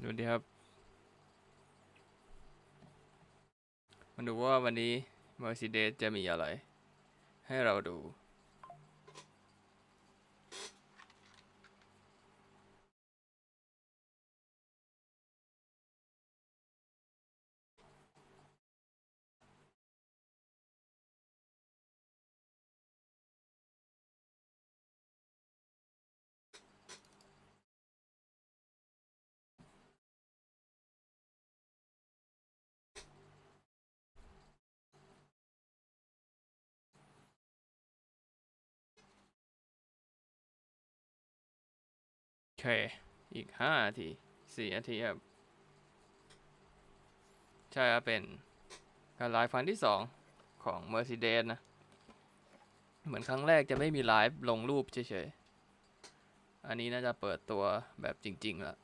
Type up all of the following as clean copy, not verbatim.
ดูดีครับมาดูว่าวันนี้ Mercedes จะมีอะไรให้เราดูโอเคอีก5 นาที4 นาทีครับใช่ครับเป็นการไลฟ์ครั้งที่2ของ Mercedes นะเหมือนครั้งแรกจะไม่มีไลฟ์ลงรูปเฉยๆอันนี้น่าจะเปิดตัวแบบจริงๆละ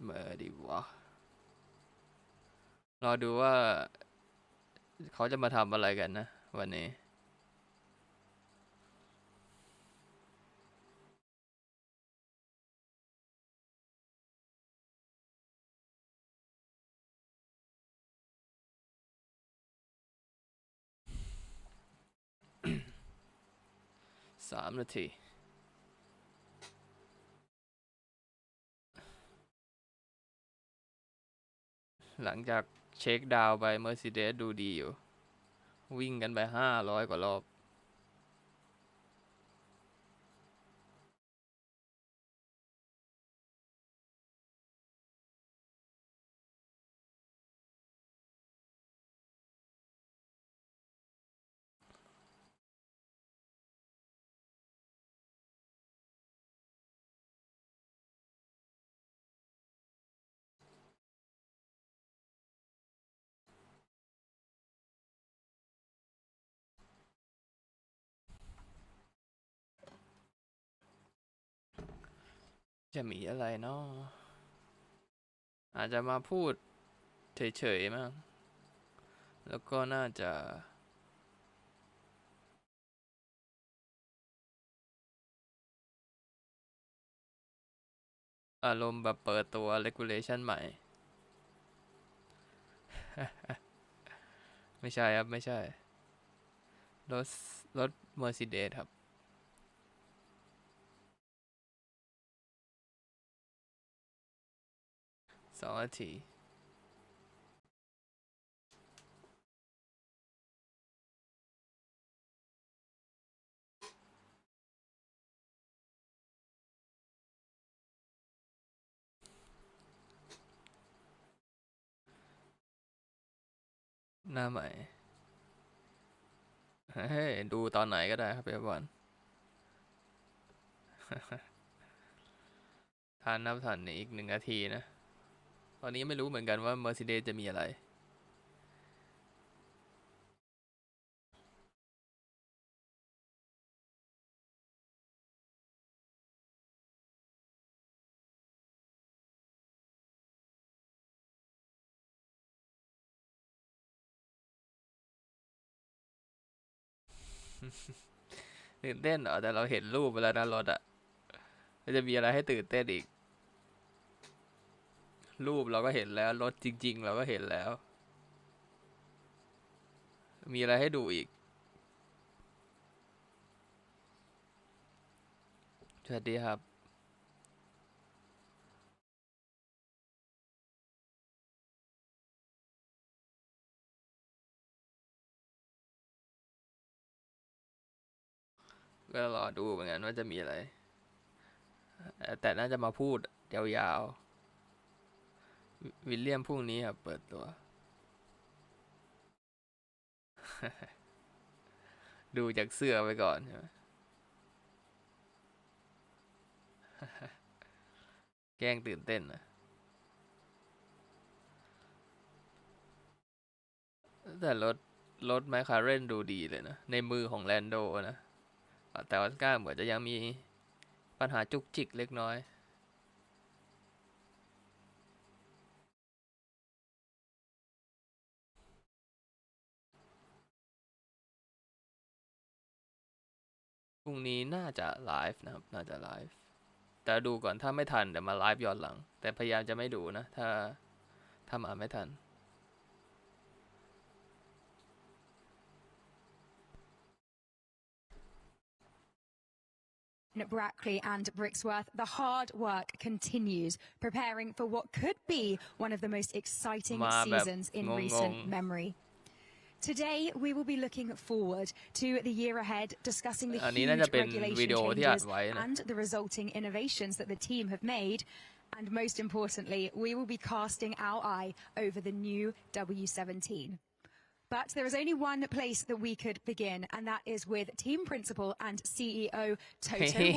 เมื่อดีวะรอดูว่าเขาจะมาทำอะไรกันนะวันนี้3 นาทีหลังจากเช็คดาวน์ไป Mercedes ดูดีอยู่วิ่งกันไป500 กว่ารอบจะมีอะไรเนาะอาจจะมาพูดเฉยๆมั้งแล้วก็น่าจะอารมณ์แบบเปิดตัว regulation ใหม่ไม่ใช่ครับไม่ใช่รถรถ Mercedes ครับ2 นาทีหน้าใหม่เฮ้ยดูตอนไหนก็ได้ครับเอฟวันทันนับทันอีก1 นาทีนะตอนนี้ไม่รู้เหมือนกันว่า Mercedes จะมีอะไรตื่นเต้นเหรอแต่เราเห็นรูปไปแล้วนะรถอะจะมีอะไรให้ตื่นเต้นอีกรูปเราก็เห็นแล้วรถจริงๆเราก็เห็นแล้วมีอะไรให้ดูอีกสวัสดีครับก็รอดูเหมือนกันว่าจะมีอะไรแต่น่าจะมาพูดยาวๆวิลเลียมพรุ่งนี้ครับเปิดตัวดูจากเสื้อไปก่อนใช่ไหมแกล้งตื่นเต้นนะแต่รถไมคลาเรนดูดีเลยนะในมือของแลนโดนะแต่ว่าก้าเหมือนจะยังมีปัญหาจุกจิกเล็กน้อย พรุ่งนี้น่าจะไลฟ์นะครับน่าจะไลฟ์แต่ดูก่อนถ้าไม่ทันเดี๋ยวมาไลฟ์ย้อนหลังแต่พยายามจะไม่ดูนะถ้ามาไม่ทัน Brackley and Brixworth, the hard work continues, preparing for what could be one of the most exciting seasons in recent memory. Today, we will be looking forward to the year ahead, discussing the huge regulation changes and the resulting innovations that the team have made. And most importantly, we will be casting our eye over the new W17. But there is only one place that we could begin, and that is with team principal and CEO Toto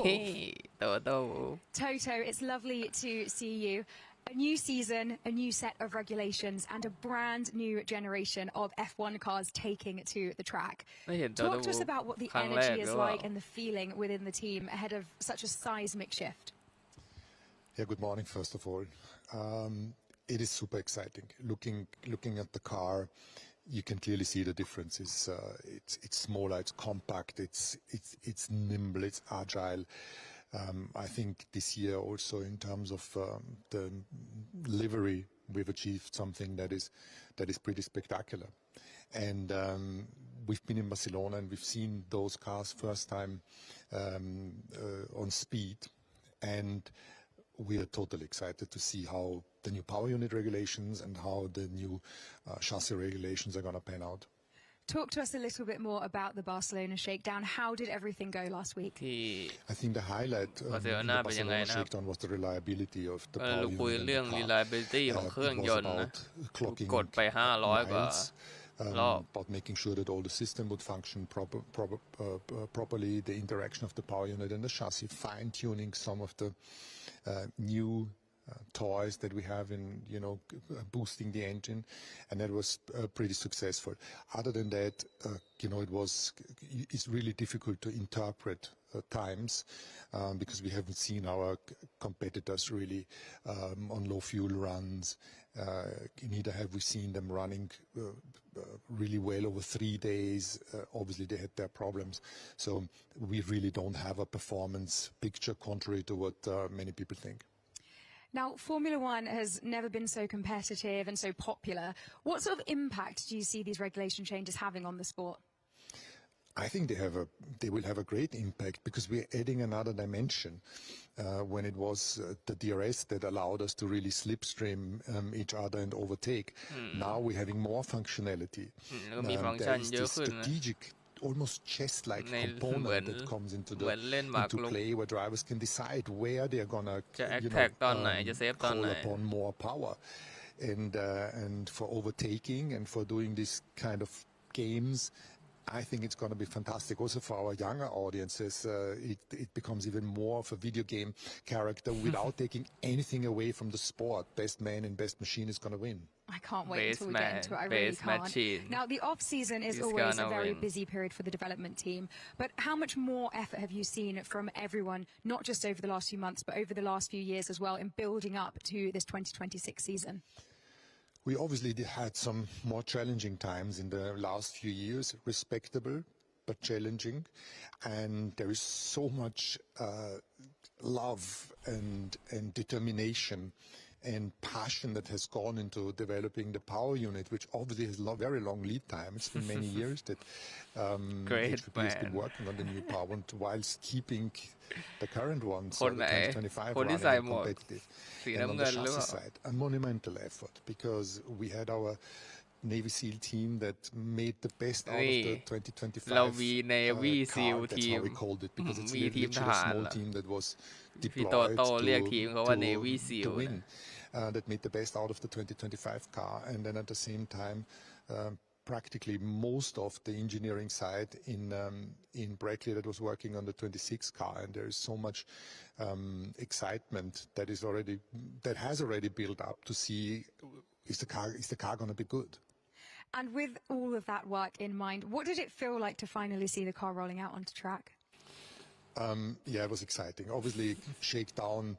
Wolff. Toto, it's lovely to see you. A new season, a new set of regulations, and a brand new generation of F1 cars taking to the track. Talk to us about what the energy is like and the feeling within the team ahead of such a seismic shift. Yeah, good morning, first of all. It is super exciting. Looking at the car, you can clearly see the differences. It's smaller, it's compact, it's nimble, it's agile. I think this year also in terms of the livery, we've achieved something that is pretty spectacular. And we've been in Barcelona and we've seen those cars first time on speed, and we are totally excited to see how the new power unit regulations and how the new chassis regulations are going to pan out. Talk to us a little bit more about the Barcelona shakedown. How did everything go last week? I think the highlight of the Barcelona shakedown was the reliability of the power unit and the car. It was about clocking miles, about making sure that all the system would function properly, the interaction of the power unit and the chassis, fine-tuning some of the new toys that we have in, boosting the engine, and that was pretty successful. Other than that, it's really difficult to interpret times because we haven't seen our competitors really on low fuel runs. Neither have we seen them running really well over 3 days. Obviously, they had their problems. So we really don't have a performance picture contrary to what many people think. Now, Formula One has never been so competitive and so popular. What sort of impact do you see these regulation changes having on the sport? I think they will have a great impact because we're adding another dimension. When it was the DRS that allowed us to really slipstream each other and overtake, now we're having more functionality. There is this strategic, almost chess-like component that comes into play, where drivers can decide where they're gonna call upon more power, and for overtaking and for doing this kind of games. I think it's going to be fantastic also for our younger audiences. It becomes even more of a video game character without taking anything away from the sport. Best man and best machine is going to win. I can't wait until we get into it. I really can't. Machine. Now, the off-season is always a very busy period for the development team. But how much more effort have you seen from everyone, not just over the last few months, but over the last few years as well, in building up to this 2026 season? We obviously had some more challenging times in the last few years, respectable but challenging, and there is so much love and determination and passion that has gone into developing the power unit, which obviously has very long lead time. It's been many years that HPP has been working on the new power unit whilst keeping the current one, so the 2025 running and competitive. And on the chassis side, a monumental effort, because we had our Navy SEAL team that made the best out of the 2025 car. That's how we called it, because it's literally a small team that was deployed to win. That made the best out of the 2025 car, and then at the same time practically most of the engineering side in Brackley that was working on the 26 car, and there is so much excitement that has already built up to see is the car going to be good. And with all of that work in mind, what did it feel like to finally see the car rolling out onto track? Yeah, it was exciting. Obviously, shakedown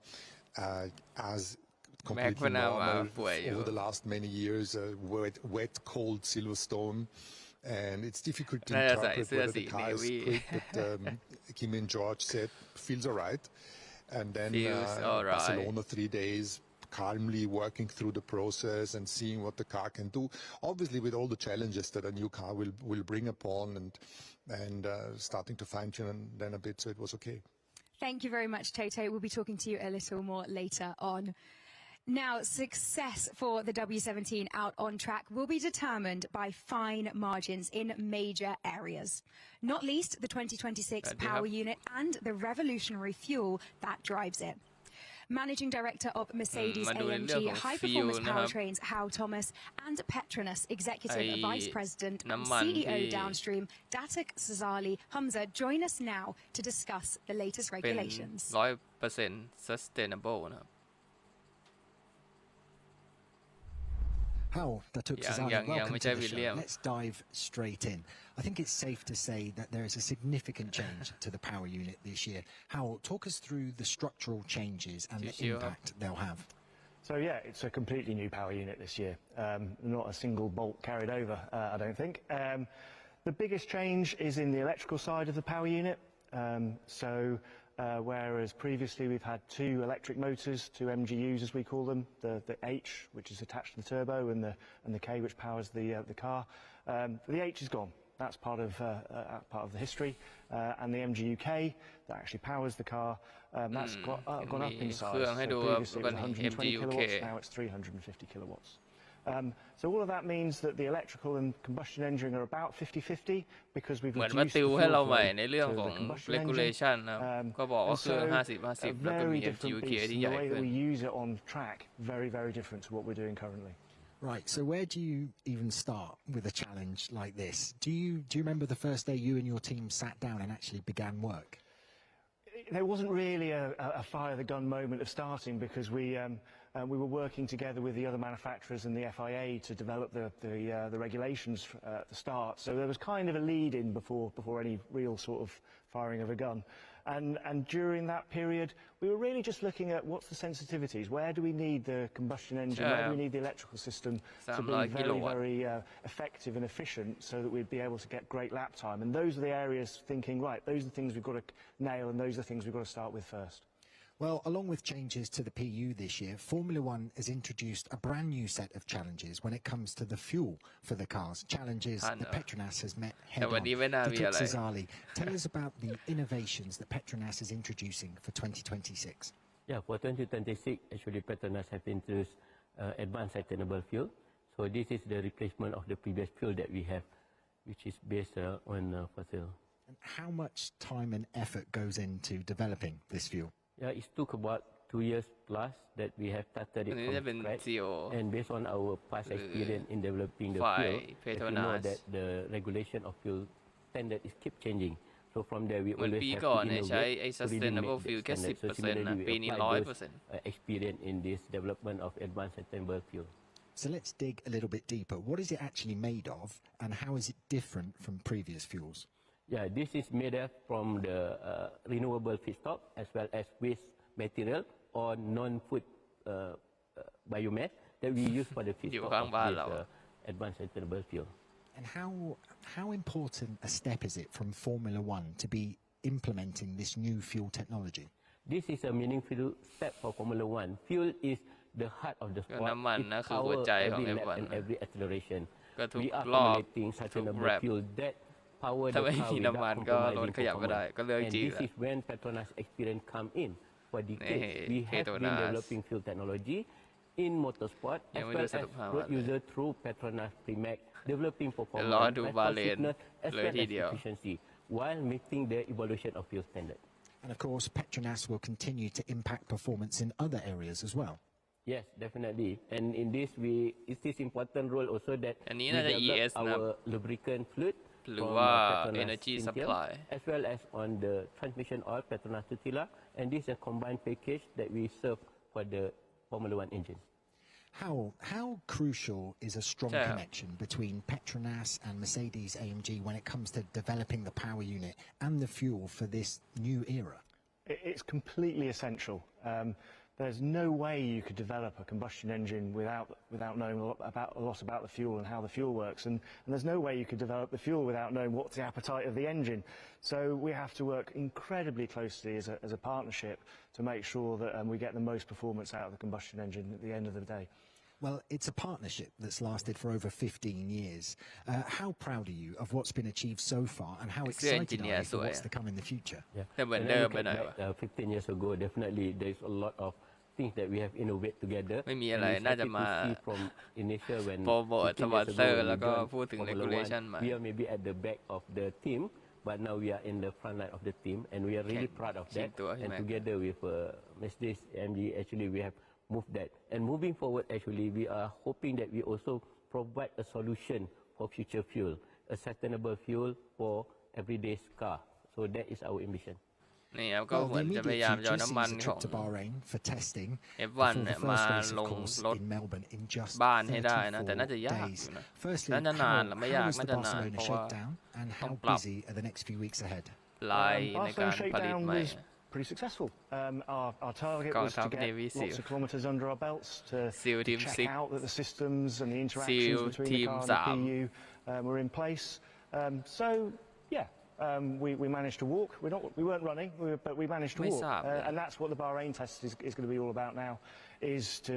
as completely normal over the last many years. Wet, cold Silverstone And it's difficult to น่าจะใส่ interpret เสื้อ whether สี the เน car is วี quick, but Kimi and George said feels all right. And then Feels all right. Barcelona 3 days, calmly working through the process and seeing what the car can do. Obviously, with all the challenges that a new car will bring upon, and starting to fine tune then a bit, so it was okay. Thank you very much, Toto. We'll be talking to you a little more later on. Now, success for the W17 out on track will be determined by fine margins in major areas, not least the 2026 power unit and the revolutionary fuel that drives it. Managing Director of Mercedes มาดูในเรื่อง AMG ของ High ฟิว Performance นะครับ Powertrains Hal Thomas and Petronas Executive ไอ้ Vice President and น้ำมัน CEO ที่ Downstream Datuk Sazali Hamza join us now to discuss the latest เป็น regulations. 100% sustainable นะครับ Hal, Datuk Yang- Sazali, yang welcome macam to the William. show. Let's dive straight in. I think it's safe to say that there is a significant change to the power unit this year. Hal, talk us through the structural changes and the Sure. impact they'll have. So yeah, it's a completely new power unit this year. Not a single bolt carried over, I don't think. The biggest change is in the electrical side of the power unit. Whereas previously we've had two electric motors, two MGUs as we call them, the H, which is attached to the turbo, and the K, which powers the car. The H is gone. That's part of the history, and the MGU-K that actually powers the car. That's gone up in size. เครื่องให้ดู Previously it กั was น 120 MGU-K kilowatts. Now it's 350 kilowatts. So all of that means that the electrical and combustion engine are about 50-50 because we've เหมือนมา reduced ติว the ให้ fuel เรา flow ใหม่ในเรื่อง to ของ the combustion regulation นะครับ engine. ก็บอกว่า And เครื่อง so 50-50 a แล้วก็มี very different MGU-K beast, ที่ and ให the ญ่ way ขึ้ that น we use it on track, very, very different to what we're doing currently. Right, so where do you even start with a challenge like this? Do you remember the first day you and your team sat down and actually began work? There wasn't really a fire the gun moment of starting because we were working together with the other manufacturers and the FIA to develop the regulations at the start. So there was kind of a lead in before any real sort of firing of a gun. And during that period, we were really just looking at what's the sensitivities. Where do we need the combustion engine? Where do we need the electrical system to be very effective and efficient so that we'd be able to get great lap time? And those are the areas thinking, right, those are the things we've got to nail and those are the things we've got to start with first. Well, along with changes to the PU this year, Formula One has introduced a brand new set of challenges when it comes to the fuel for the cars. Challenges that Petronas has met head on. Datuk Sazali, tell us about the innovations that Petronas is introducing for 2026. Yeah, for 2026, actually Petronas have introduced advanced sustainable fuel. So this is the replacement of the previous fuel that we have, which is based on fossil. And how much time and effort goes into developing this fuel? Yeah, it took about 2 years plus that we have started it อันนี้จะเป็น from scratch. CEO And based on our past experience in developing the ฝ่าย fuel, as you know Petronas that the regulation of fuel standard is keep changing. So from there we เหมือน always ปี have ก่อน to เนี่ยใช้ innovate ไอ้ to really sustainable make the fuel แค่ standard. So 10% นะ similarly, we ปีนี้ apply those 100% experience in this development of advanced sustainable fuel. So let's dig a little bit deeper. What is it actually made of and how is it different from previous fuels? Yeah, this is made up from the renewable feedstock as well as waste material or non-food biomass that we use for the อยู่ feedstock ข้าง of บ้าน this เรา advanced sustainable fuel. And how important a step is it from Formula One to be implementing this new fuel technology? This is a meaningful step for Formula One. Fuel is the heart of the ก็ sport. น้ำมัน It นะคือหัว powers ใจของ every lap F1 and นะ every acceleration. ก็ทุก We are รอบ formulating ทุก sustainable แรป fuel that power ถ้า the ไม่ car มีน้ำมัน without ก็รถ compromising ขยับไม่ได้ performance. ก็เรื่อง And จริง this แหละ is when Petronas experience come in. For decades, Hey, we have been Petronas. developing fuel technology in motorsport ยั as งไม่ well ดู as สรุปภาพ road เลย user through Petronas Premac, developing เดี๋ยวรอ performance, ดูบาเลน responsiveness, as เลย well ที as เดียว efficiency, while meeting the evolution of fuel standard. And of course, Petronas will continue to impact performance in other areas as well. Yes, definitely. And in this, it is important role also that อัน we นี้น่าจะ develop ES นะ our lubricant fluid หรือ from ว่า Petronas energy Syntium, supply as well as on the transmission oil Petronas Tutila, and this is a combined package that we serve for the Formula One engine. How crucial is a strong Yeah. connection between Petronas and Mercedes AMG when it comes to developing the power unit and the fuel for this new era? It's completely essential. there's no way you could develop a combustion engine without knowing a lot about the fuel and how the fuel works, and there's no way you could develop the fuel without knowing what's the appetite of the engine. So we have to work incredibly closely as a partnership to make sure that we get the most performance out of the combustion engine at the end of the day. Well, it's a partnership that's lasted for over 15 years. How proud are you of what's been achieved so far, and how excited are you for what's to come in the future? Yeah. When I look at that, 15 years ago, definitely there's a lot of things that we have innovated together. ไม่มีอะไรน่าจะมา from Indonesia when โปรโมทสปอนเซอร์แล้วก็พูดถึง regulation ใหม่ we are maybe at the back of the team, but now we are in the front line of the team, and we are really proud of that. And together with Mercedes AMG, actually we have moved that. And moving forward, actually we are hoping that we also provide a solution for future fuel, a sustainable fuel for everyday's car. So that is our ambition. นี่ครับก็เหมือนจะพยายามจะเอาน้ำมันของ F1 เนี่ยมาลงรถบ้านให้ได้นะแต่น่าจะยากอยู่นะน่าจะนานหรือไม่ยากน่าจะนานเพราะว่าต้องปรับลายในการผลิตใหม่ Pretty successful. Our target was to get lots of kilometres under our belts to check out that the systems and the interactions between the car and the PU were in place. So, yeah. We managed to walk. We weren't running, but we managed to walk. And that's what the Bahrain test is going to be all about now, is to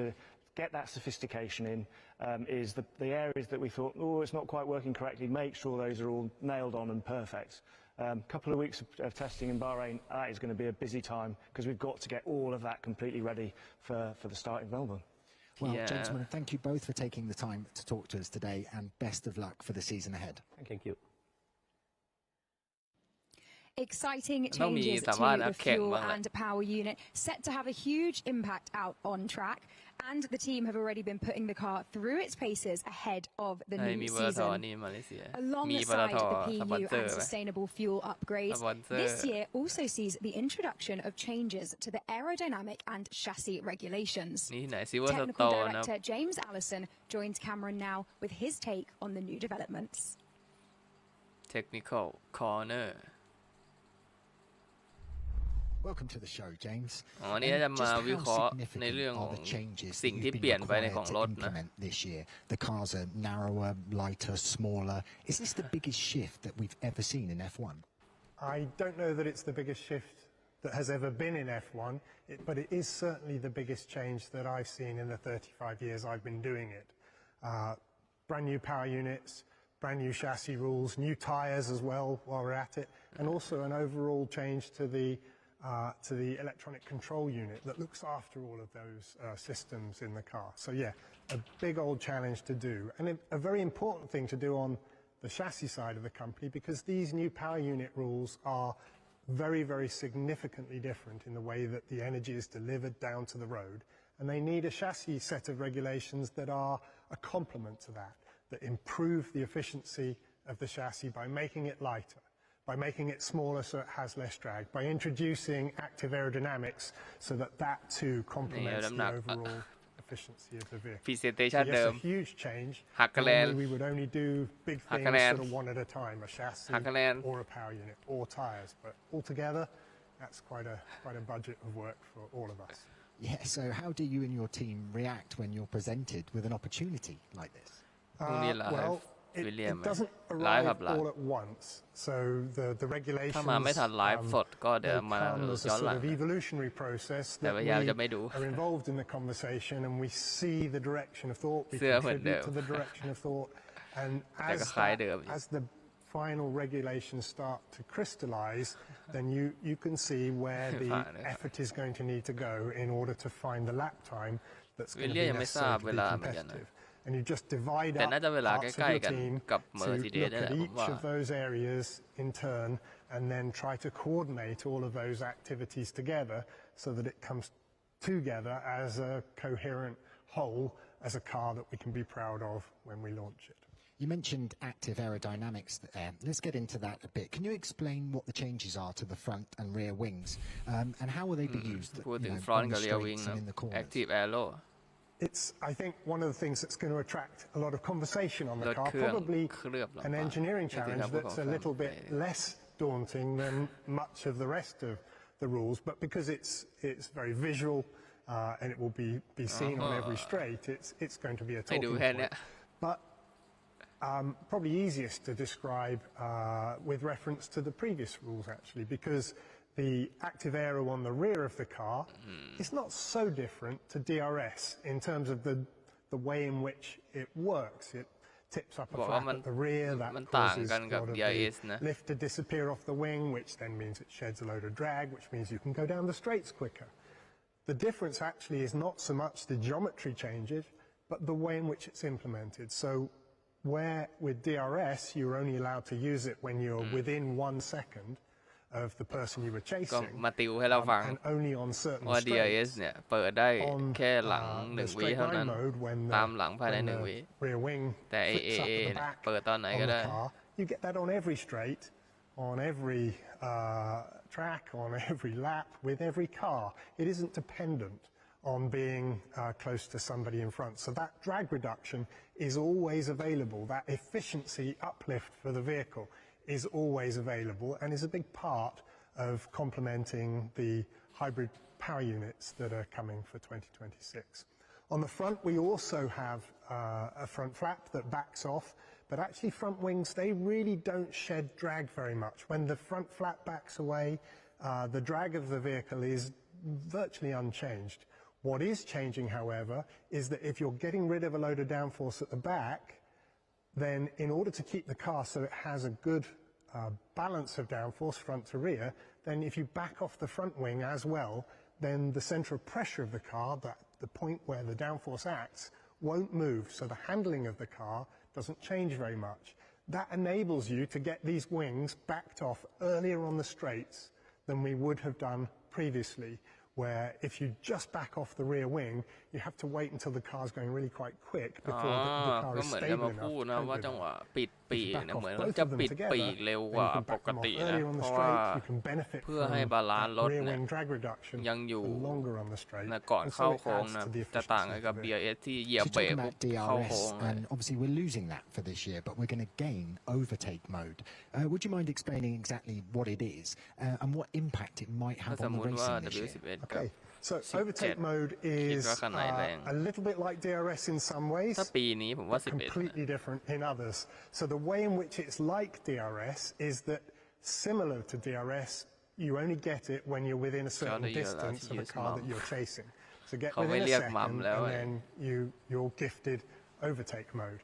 get that sophistication in, is the areas that we thought, oh, it's not quite working correctly, make sure those are all nailed on and perfect. Couple of weeks of testing in Bahrain, that is going to be a busy time, because we've got to get all of that completely ready for the start in Melbourne. Well, gentlemen, thank you both for taking the time to talk to us today, and best of luck for the season ahead. Thank you. Exciting changes to the fuel and power unit, set to have a huge impact out on track, and the team have already been putting the car through its paces ahead of the new season. Alongside the PU and sustainable fuel upgrades, this year also sees the introduction of changes to the aerodynamic and chassis regulations. Technical Director James Allison joins Cameron now with his take on the new developments. Technical Corner. Welcome to the show, James. อ๋อนี่จะมาวิเคราะห์ในเรื่องของสิ่งที่เปลี่ยนไปในของรถนะ This year, the cars are narrower, lighter, smaller. Is this the biggest shift that we've ever seen in F1? I don't know that it's the biggest shift that has ever been in F1, but it is certainly the biggest change that I've seen in the 35 years I've been doing it. Brand new power units, brand new chassis rules, new tyres as well while we're at it, and also an overall change to the electronic control unit that looks after all of those systems in the car. So yeah, a big old challenge to do, and a very important thing to do on the chassis side of the company, because these new power unit rules are very, very significantly different in the way that the energy is delivered down to the road, and they need a chassis set of regulations that are a complement to that improve the efficiency of the chassis by making it lighter, by making it smaller so it has less drag, by introducing active aerodynamics so that too complements the overall efficiency of the vehicle. Presentation So yes, a huge change. Normally we would only do big things sort of one at a time, a chassis or a power unit or tyres, but altogether that's quite a budget of work for all of us. Yeah, so how do you and your team react when you're presented with an opportunity like this? Well, it doesn't arrive all at once. So the regulations come as a sort of evolutionary process that we are involved in the conversation, and we see the direction of thought, we contribute to the direction of thought, and as the final regulations start to crystallize, then you can see where the effort is going to need to go in order to find the lap time that's going to be necessary to be competitive. And you just divide up parts of your team to look at each of those areas in turn, and then try to coordinate all of those activities together so that it comes together as a coherent whole, as a car that we can be proud of when we launch it. You mentioned active aerodynamics there. Let's get into that a bit. Can you explain what the changes are to the front and rear wings, and how will they be used on the straights and in the corners? Active Aero. It's, I think, one of the things that's going to attract a lot of conversation on the car, probably an engineering challenge that's a little bit less daunting than much of the rest of the rules, but because it's very visual and it will be seen on every straight, it's going to be a talking point. But probably easiest to describe with reference to the previous rules, actually, because the active aero on the rear of the car is not so different to DRS in terms of the way in which it works. It tips up a flap at the rear, that causes a lot of the lift to disappear off the wing, which then means it sheds a load of drag, which means you can go down the straights quicker. The difference actually is not so much the geometry changes, but the way in which it's implemented. So where with DRS you're only allowed to use it when you're within 1 second of the person you were chasing, and only on certain straights. On the straight line mode, when the rear wing flips up at the back on the car, you get that on every straight, on every track, on every lap, with every car. It isn't dependent on being close to somebody in front. So that drag reduction is always available. That efficiency uplift for the vehicle is always available and is a big part of complementing the hybrid power units that are coming for 2026. On the front, we also have a front flap that backs off, but actually front wings, they really don't shed drag very much. When the front flap backs away, the drag of the vehicle is virtually unchanged. What is changing, however, is that if you're getting rid of a load of downforce at the back, then in order to keep the car so it has a good balance of downforce front to rear, then if you back off the front wing as well, then the center of pressure of the car, the point where the downforce acts, won't move. So the handling of the car doesn't change very much. That enables you to get these wings backed off earlier on the straights than we would have done previously, where if you just back off the rear wing, you have to wait until the car's going really quite quick before the car is stable enough to cope with it. ปีกเนี่ยเหมือนเราจะปิดปีกเร็วกว่าปกตินะเพราะว่าเพื่อให้บาลานซ์รถเนี่ยยังอยู่นะก่อนเข้าโค้งนะจะต่างกับ BRS ที่เหยียบเบรกเข้าโค้ง and obviously we're losing that for this year, but we're going to gain overtake mode. Would you mind explaining exactly what it is and what impact it might have on the racing this year? Okay. So overtake mode is a little bit like DRS in some ways, but completely different in others. So the way in which it's like DRS is that similar to DRS, you only get it when you're within a certain distance of the car that you're chasing. So get within a second and then you're gifted overtake mode,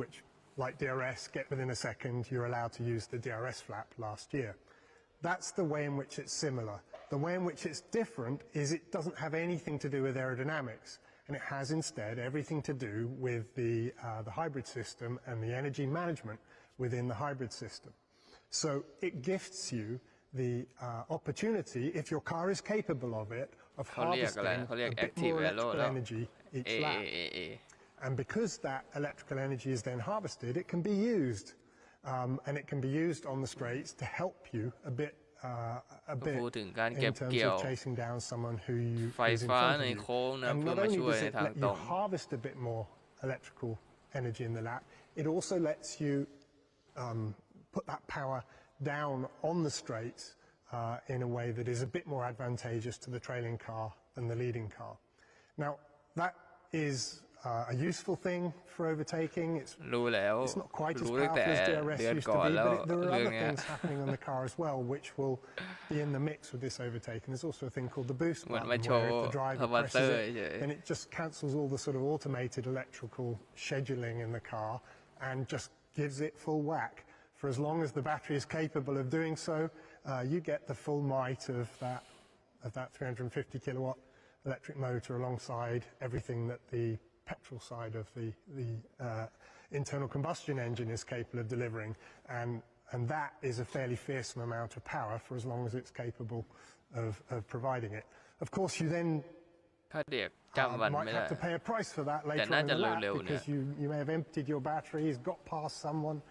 which like DRS, get within a second, you're allowed to use the DRS flap last year. That's the way in which it's similar. The way in which it's different is it doesn't have anything to do with aerodynamics, and it has instead everything to do with the hybrid system and the energy management within the hybrid system. So it gifts you the opportunity, if your car is capable of it, of harvesting a bit more electrical energy each lap. And because that electrical energy is then harvested, it can be used. And it can be used on the straights to help you a bit in terms of chasing down someone who is in front of you. And not only does it let you harvest a bit more electrical energy in the lap, it also lets you put that power down on the straights in a way that is a bit more advantageous to the trailing car than the leading car. Now, that is a useful thing for overtaking. It's not quite as powerful as DRS used to be, but there are other things happening on the car as well which will be in the mix with this overtake. And there's also a thing called the boost button, where if the driver presses it, then it just cancels all the sort of automated electrical scheduling in the car and just gives it full whack. For as long as the battery is capable of doing so, you get the full might of that 350 kilowatt electric motor alongside everything that the petrol side of the internal combustion engine is capable of delivering, and that is a fairly fearsome amount of power for as long as it's capable of providing it. Of course, you then might have to pay a price for that later on in the lap, because you may have emptied your batteries, got past someone,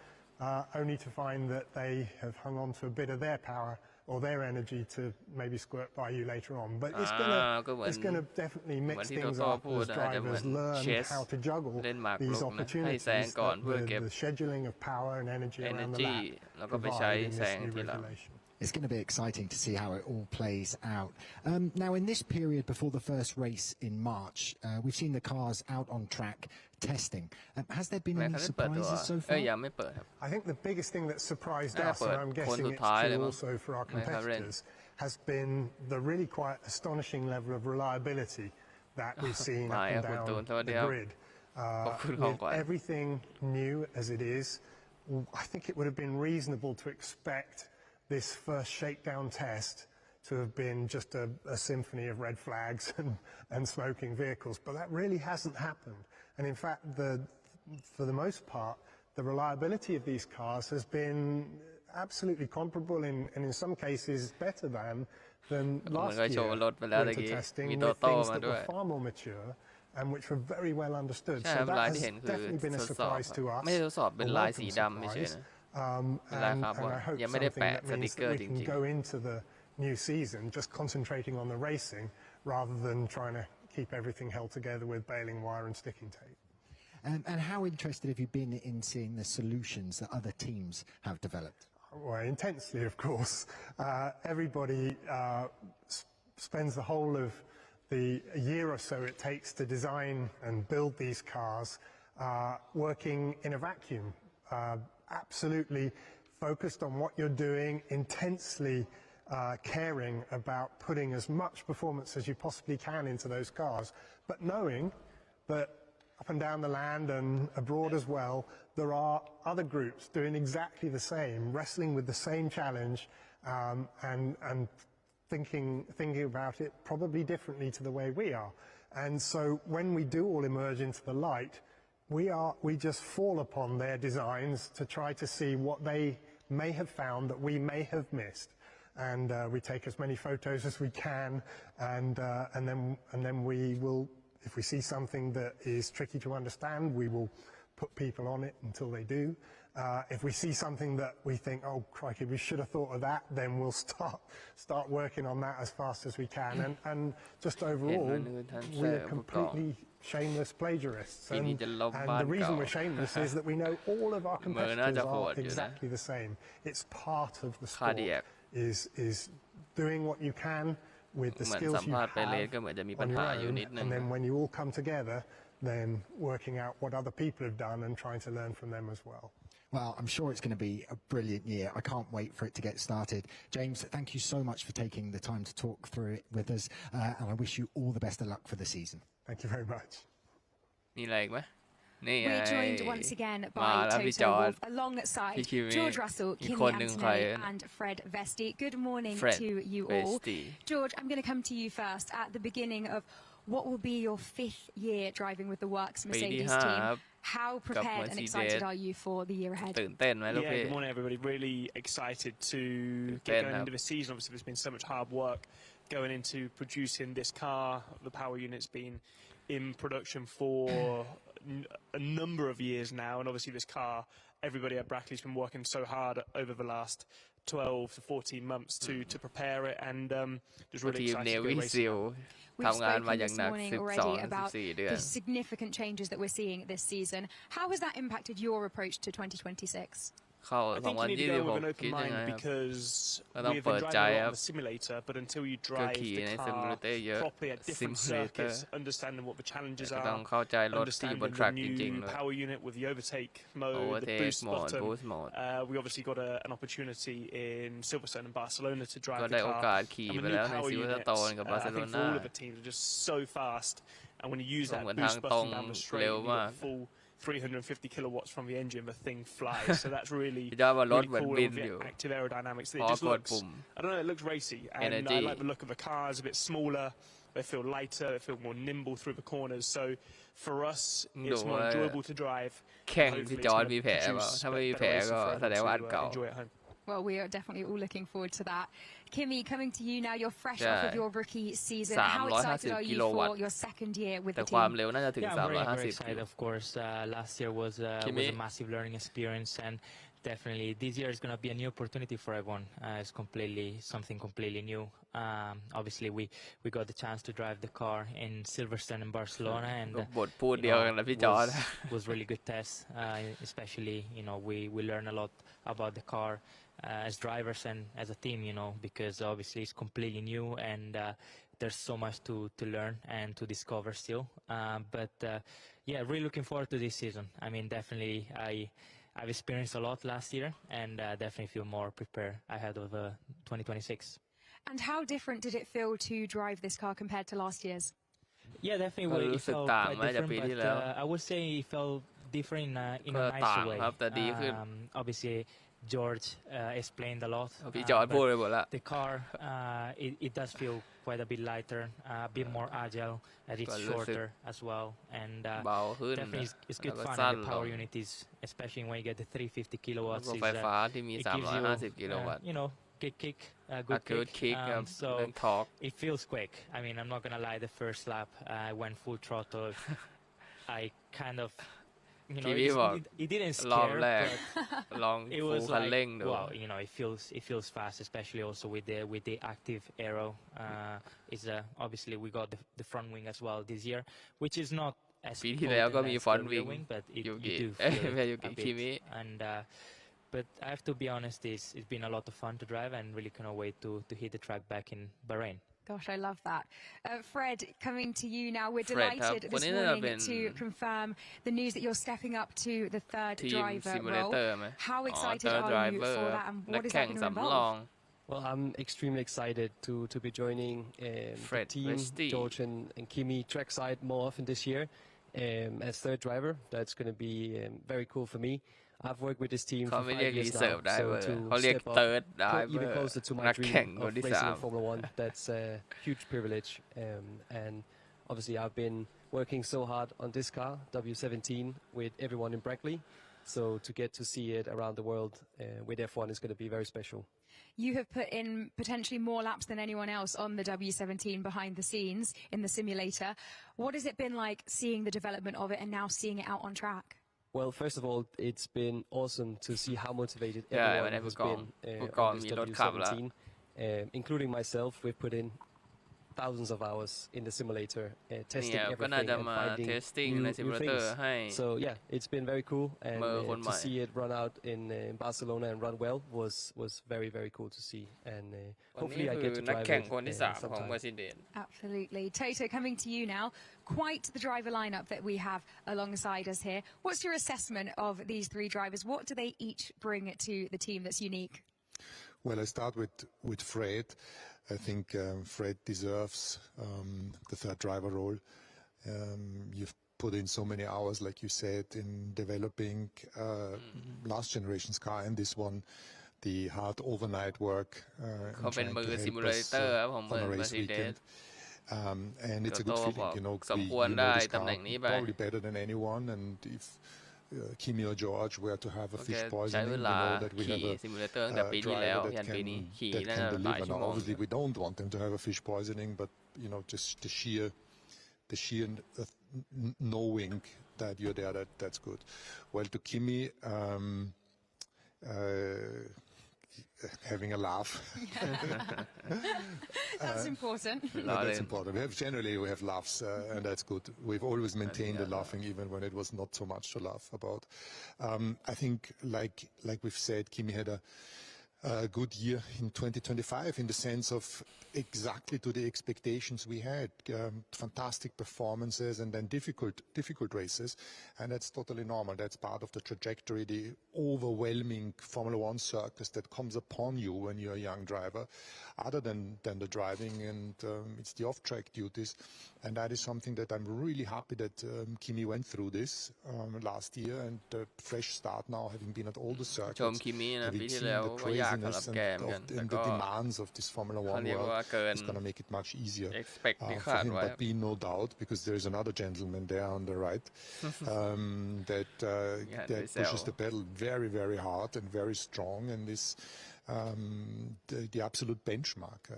only to find that they have hung on to a bit of their power or their energy to maybe squirt by you later on. But it's going to definitely mix things up as drivers learn how to juggle these opportunities that the scheduling of power and energy around the lap provide in this new regulation. It's going to be exciting to see how it all plays out. Now, in this period before the first race in March, we've seen the cars out on track testing. Has there been any surprises so far? I think the biggest thing that surprised us, and I'm guessing it's true also for our competitors, has been the really quite astonishing level of reliability that we've seen up and down the grid. With everything new as it is, I think it would have been reasonable to expect this first shakedown test to have been just a symphony of red flags and smoking vehicles, but that really hasn't happened. And in fact, for the most part, the reliability of these cars has been absolutely comparable and in some cases better than last year winter testing with things that were far more mature and which were very well understood. So that has definitely been a surprise to us, a welcome surprise. And I hope something that means that we can go into the new season just concentrating on the racing rather than trying to keep everything held together with baling wire and sticking tape. And how interested have you been in seeing the solutions that other teams have developed? Well, intensely, of course. Everybody spends the whole of the year or so it takes to design and build these cars working in a vacuum. Absolutely focused on what you're doing, intensely caring about putting as much performance as you possibly can into those cars, but knowing that up and down the land and abroad as well, there are other groups doing exactly the same, wrestling with the same challenge and thinking about it probably differently to the way we are. And so when we do all emerge into the light, we just fall upon their designs to try to see what they may have found that we may have missed, and we take as many photos as we can, and then we will, if we see something that is tricky to understand, we will put people on it until they do. If we see something that we think, oh crikey, we should have thought of that, then we'll start working on that as fast as we can. And just overall, we are completely shameless plagiarists. And the reason we're shameless is that we know all of our competitors are exactly the same. It's part of the sport, is doing what you can with the skills you have on your own, and then when you all come together, then working out what other people have done and trying to learn from them as well. Well, I'm sure it's going to be a brilliant year. I can't wait for it to get started. James, thank you so much for taking the time to talk through it with us, and I wish you all the best of luck for the season. Thank you very much. We're joined once again by Toto Wolff alongside George Russell, Kimi Antonelli and Fred Vesti. Good morning to you all. George, I'm going to come to you first at the beginning of what will be your 5th year driving with the Works Mercedes team. How prepared and excited are you for the year ahead? Yeah, good morning everybody. Really excited to get going into the season. Obviously there's been so much hard work going into producing this car. The power unit's been in production for a number of years now, and obviously this car, everybody at Brackley's been working so hard over the last 12 to 14 months to prepare it, and just really excited to get racing. We've spoken this morning already about the significant changes that we're seeing this season. How has that impacted your approach to 2026? I think you need to go with an open mind because we've been driving on the simulator, but until you drive the car properly at different circuits, understanding what the challenges are, understanding the new power unit with the overtake mode, the boost button. We obviously got an opportunity in Silverstone and Barcelona to drive the car. And the new power unit, I think for all of the teams, are just so fast. And when you use that boost button down the straight, you get full 350 kilowatts from the engine, the thing flies. So that's really, really cool with the active aerodynamics. It just looks, I don't know, it looks racy. And I like the look of the cars, a bit smaller. They feel lighter, they feel more nimble through the corners. So for us, it's more enjoyable to drive. Enjoy at home. Well, we are definitely all looking forward to that. Kimi, coming to you now, you're fresh off of your rookie season. How excited are you for your second year with the team? Yeah, I'm very excited, of course. Last year was a massive learning experience, and definitely. This year is going to be a new opportunity for everyone. It's something completely new. Obviously, we got the chance to drive the car in Silverstone in Barcelona, and was really good test. Especially, we learn a lot about the car as drivers and as a team, because obviously it's completely new, and there's so much to learn and to discover still. Yeah, really looking forward to this season. I mean, definitely I've experienced a lot last year, and definitely feel more prepared ahead of 2026. And how different did it feel to drive this car compared to last year's? Yeah, definitely it felt quite different, but I would say it felt different in a nice way. Obviously, George explained a lot. The car, it does feel quite a bit lighter, a bit more agile, and it's shorter as well. And definitely it's good fun. And the power unit is, especially when you get the 350 kilowatts, it gives you, good kick, good kick. So it feels quick. I mean, I'm not gonna lie. The first lap, I went full throttle. I kind of, it didn't scare, but it was like, wow, it feels fast, especially also with the active aero. Obviously we got the front wing as well this year, which is not as good as the rear wing, but you do feel it a bit. And but I have to be honest, it's been a lot of fun to drive, and really cannot wait to hit the track back in Bahrain. Gosh, I love that. Fred, coming to you now. We're delighted this morning to confirm the news that you're stepping up to the third driver role. How excited are you for that, and what is that going to involve? Well, I'm extremely excited to be joining the team, George and Kimi trackside more often this year as third driver. That's going to be very cool for me. I've worked with this team for 5 years now, so to step up even closer to my dream of racing in Formula One, that's a huge privilege. And obviously I've been working so hard on this car, W17, with everyone in Brackley. So to get to see it around the world with F1 is going to be very special. You have put in potentially more laps than anyone else on the W17 behind the scenes in the simulator. What has it been like seeing the development of it and now seeing it out on track? Well, first of all, it's been awesome to see how motivated everyone has been on this W17, including myself. We've put in thousands of hours in the simulator, testing everything and finding new things. So yeah, it's been very cool, and to see it run out in Barcelona and run well was very, very cool to see. And hopefully I get to drive it sometime. Absolutely. Toto, coming to you now. Quite the driver lineup that we have alongside us here. What's your assessment of these three drivers? What do they each bring to the team that's unique? Well, I start with Fred. I think Fred deserves the third driver role. You've put in so many hours, like you said, in developing last generation's car and this one, the hard overnight work and trying to help us on a race weekend. And it's a good feeling, we know this car probably better than anyone, and if Kimi or George were to have a fish poisoning, we know that we have a driver that can deliver. Now, obviously, we don't want them to have a fish poisoning, but just the sheer knowing that you're there, that's good. Well, to Kimi, having a laugh. That's important. That's important. Generally, we have laughs, and that's good. We've always maintained the laughing, even when it was not so much to laugh about. I think, like we've said, Kimi had a good year in 2025 in the sense of exactly to the expectations we had. Fantastic performances and then difficult races, and that's totally normal. That's part of the trajectory, the overwhelming Formula One circus that comes upon you when you're a young driver, other than the driving, and it's the off-track duties. And that is something that I'm really happy that Kimi went through this last year, and a fresh start now, having been at all the circuits, having seen the craziness and the demands of this Formula One world. It's going to make it much easier for him, but be no doubt, because there is another gentleman there on the right that pushes the pedal very, very hard and very strong, and is the absolute benchmark.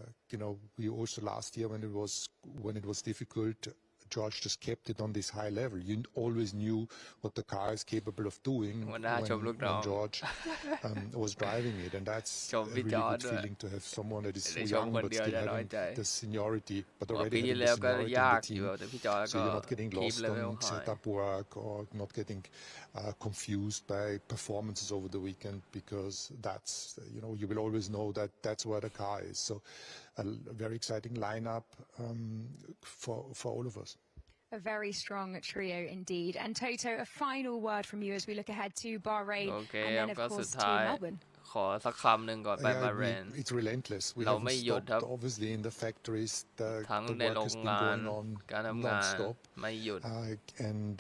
We also last year, when it was difficult, George just kept it on this high level. You always knew what the car is capable of doing when George was driving it, and that's a really good feeling to have someone that is so young but still having the seniority, but already having the seniority in the team. So you're not getting lost on setup work or not getting confused by performances over the weekend, because that's, you will always know that that's where the car is. So a very exciting lineup for all of us. A very strong trio indeed. And Toto, a final word from you as we look ahead to Bahrain and then of course to Melbourne. ขอสักคำหนึ่งก่อนไปบาห์เรน It's relentless. We haven't stopped. Obviously in the factories the work has been going on non-stop. And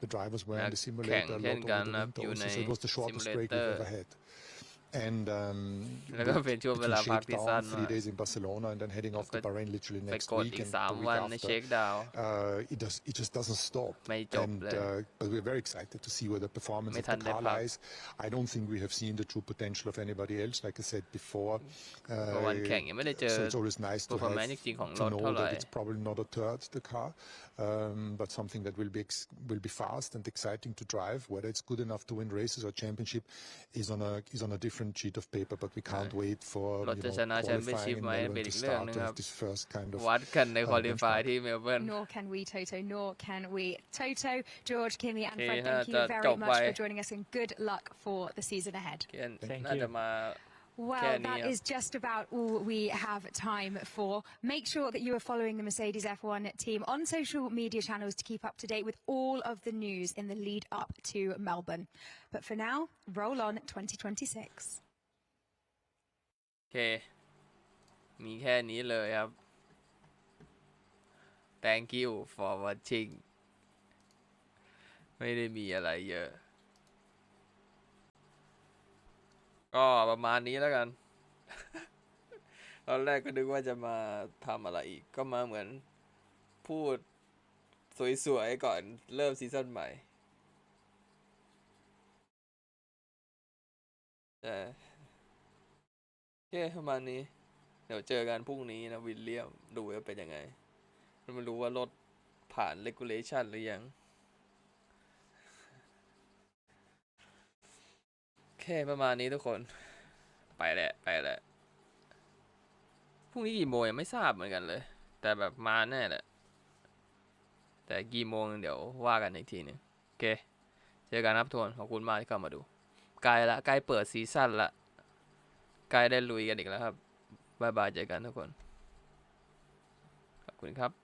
the drivers were in the simulator a lot over the winter also, so it was the shortest break we've ever had. And between shakedown 3 days in Barcelona and then heading off to Bahrain literally next week and the week after, it just doesn't stop. And but we're very excited to see where the performance of the car lies. I don't think we have seen the true potential of anybody else, like I said before. So it's always nice to know that it's probably not a third, the car, but something that will be fast and exciting to drive. Whether it's good enough to win races or championship is on a different sheet of paper, but we can't wait for qualifying in Melbourne to start to have this first kind of วัดกันใน qualify ที่เมลเบิร์น Nor can we, Toto, nor can we. Toto, George, Kimi and Fred, thank you very much for joining us and good luck for the season ahead. Thank you. Well, that is just about all we have time for. Make sure that you are following the Mercedes F1 team on social media channels to keep up to date with all of the news in the lead up to Melbourne. But for now, roll on 2026. โอเคมีแค่นี้เลยครับ Thank you for watching ไม่ได้มีอะไรเยอะก็ประมาณนี้แล้วกัน ตอนแรกก็นึกว่าจะมาทำอะไรอีกก็มาเหมือนพูดสวยๆก่อนเริ่มซีซั่นใหม่โอเคประมาณนี้เดี๋ยวเจอกันพรุ่งนี้นะวิลเลียมดูว่าเป็นยังไงไม่รู้ว่ารถผ่าน regulation หรือยังแค่ประมาณนี้ทุกคนไปแหละพรุ่งนี้กี่โมงยังไม่ทราบเหมือนกันเลยแต่แบบมาแน่แหละแต่กี่โมงเดี๋ยวว่ากันอีกทีนึงโอเคเจอกันครับทุกคนขอบคุณมากที่เข้ามาดูใกล้เปิดซีซั่นละใกล้ได้ลุยกันอีกแล้วครับบ๊ายบายเจอกันทุกคนขอบคุณครับ